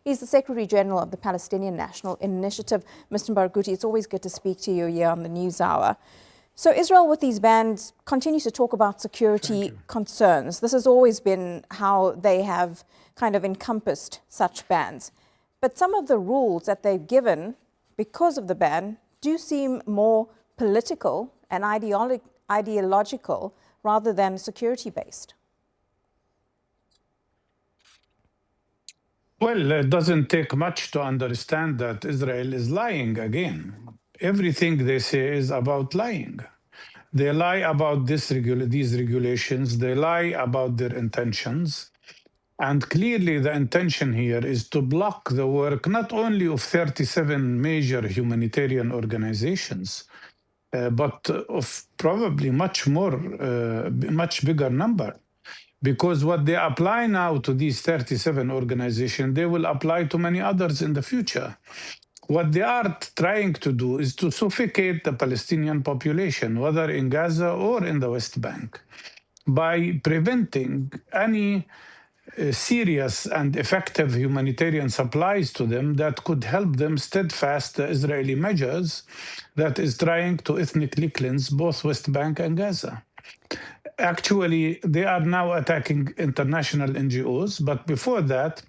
He's the Secretary General of the Palestinian National Initiative. Mr. Barghouti, it's always good to speak to you here on the News Hour. So Israel, with these bans, continues to talk about security concerns. This has always been how they have kind of encompassed such bans. But some of the rules that they've given because of the ban do seem more political and ideological rather than security-based. Well, it doesn't take much to understand that Israel is lying again. Everything they say is about lying. They lie about these regulations. They lie about their intentions. And clearly the intention here is to block the work not only of 37 major humanitarian organizations, but of probably much bigger number. Because what they apply now to these 37 organizations, they will apply to many others in the future. What they are trying to do is to suffocate the Palestinian population, whether in Gaza or in the West Bank, by preventing any serious and effective humanitarian supplies to them that could help them steadfast the Israeli measures that is trying to ethnically cleanse both West Bank and Gaza. Actually, they are now attacking international NGOs, but before that,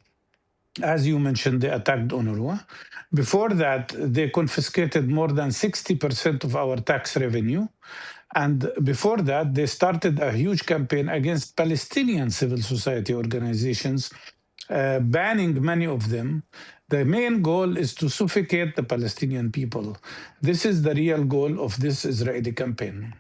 as you mentioned, they attacked UNRWA. Before that, they confiscated more than 60% of our tax revenue. And before that, they started a huge campaign against Palestinian civil society organizations, banning many of them. The main goal is to suffocate the Palestinian people. This is the real goal of this Israeli campaign.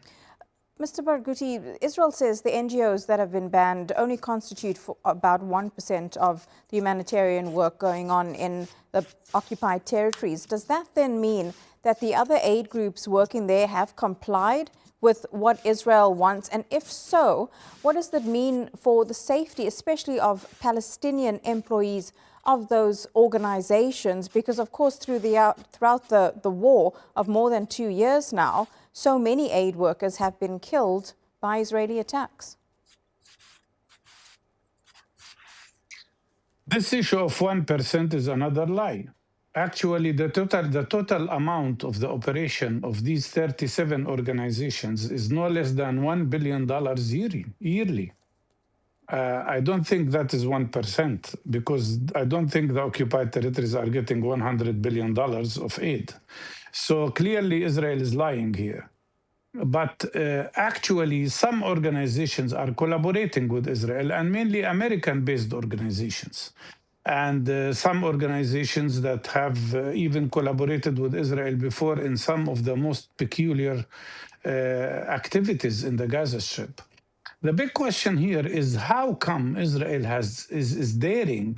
Mr. Barghouti, Israel says the NGOs that have been banned only constitute for about 1% of the humanitarian work going on in the occupied territories. Does that then mean that the other aid groups working there have complied with what Israel wants? And if so, what does that mean for the safety, especially of Palestinian employees of those organizations? Because, of course, throughout the war of more than 2 years now, so many aid workers have been killed by Israeli attacks. This issue of 1% is another lie. Actually, the total amount of the operation of these 37 organizations is no less than $1 billion yearly. I don't think that is 1%, because I don't think the occupied territories are getting $100 billion of aid. So clearly Israel is lying here. But actually, some organizations are collaborating with Israel, and mainly American-based organizations. And some organizations that have even collaborated with Israel before in some of the most peculiar activities in the Gaza Strip. The big question here is how come Israel is daring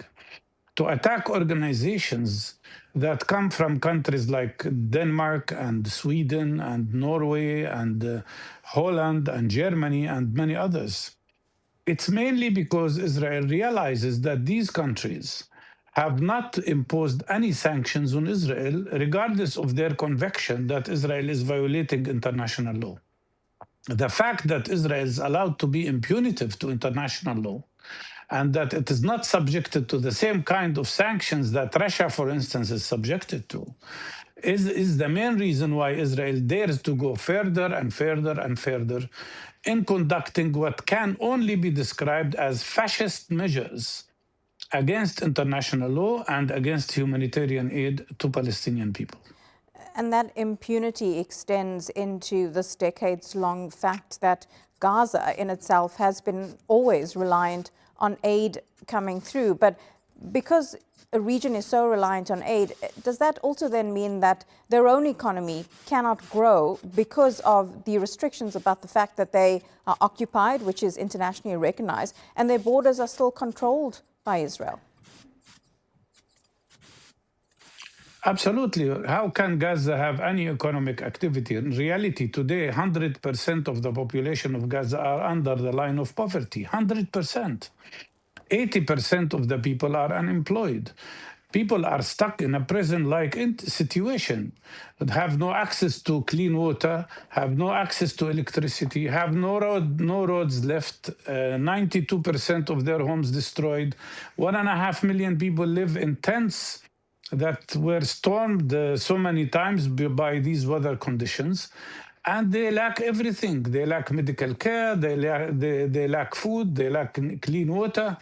to attack organizations that come from countries like Denmark and Sweden and Norway and Holland and Germany and many others. It's mainly because Israel realizes that these countries have not imposed any sanctions on Israel, regardless of their conviction that Israel is violating international law. The fact that Israel is allowed to be impunitive to international law and that it is not subjected to the same kind of sanctions that Russia, for instance, is subjected to, is the main reason why Israel dares to go further and further and further in conducting what can only be described as fascist measures against international law and against humanitarian aid to Palestinian people. And that impunity extends into this decades-long fact that Gaza in itself has been always reliant on aid coming through. But because a region is so reliant on aid, does that also then mean that their own economy cannot grow because of the restrictions about the fact that they are occupied, which is internationally recognized, and their borders are still controlled by Israel? Absolutely. How can Gaza have any economic activity? In reality, today, 100% of the population of Gaza are under the line of poverty. 100%. 80% of the people are unemployed. People are stuck in a prison-like situation, but have no access to clean water, have no access to electricity, have no roads left, 92% of their homes destroyed. 1.5 million people live in tents that were stormed so many times by these weather conditions. And they lack everything. They lack medical care, they lack food, they lack clean water.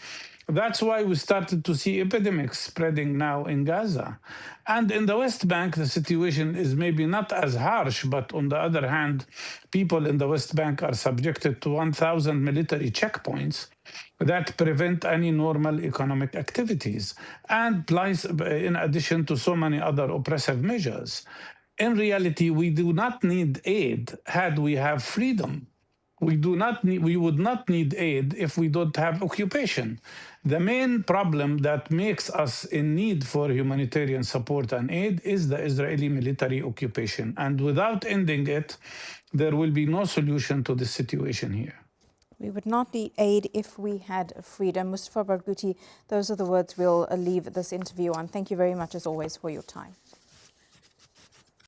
That's why we started to see epidemics spreading now in Gaza. And in the West Bank, the situation is maybe not as harsh, but on the other hand, people in the West Bank are subjected to 1,000 military checkpoints that prevent any normal economic activities, and plus, in addition to so many other oppressive measures. In reality, we do not need aid had we have freedom. We would not need aid if we don't have occupation. The main problem that makes us in need for humanitarian support and aid is the Israeli military occupation. And without ending it, there will be no solution to the situation here. We would not need aid if we had freedom. Mustafa Barghouti, those are the words we'll leave this interview on. Thank you very much, as always, for your time.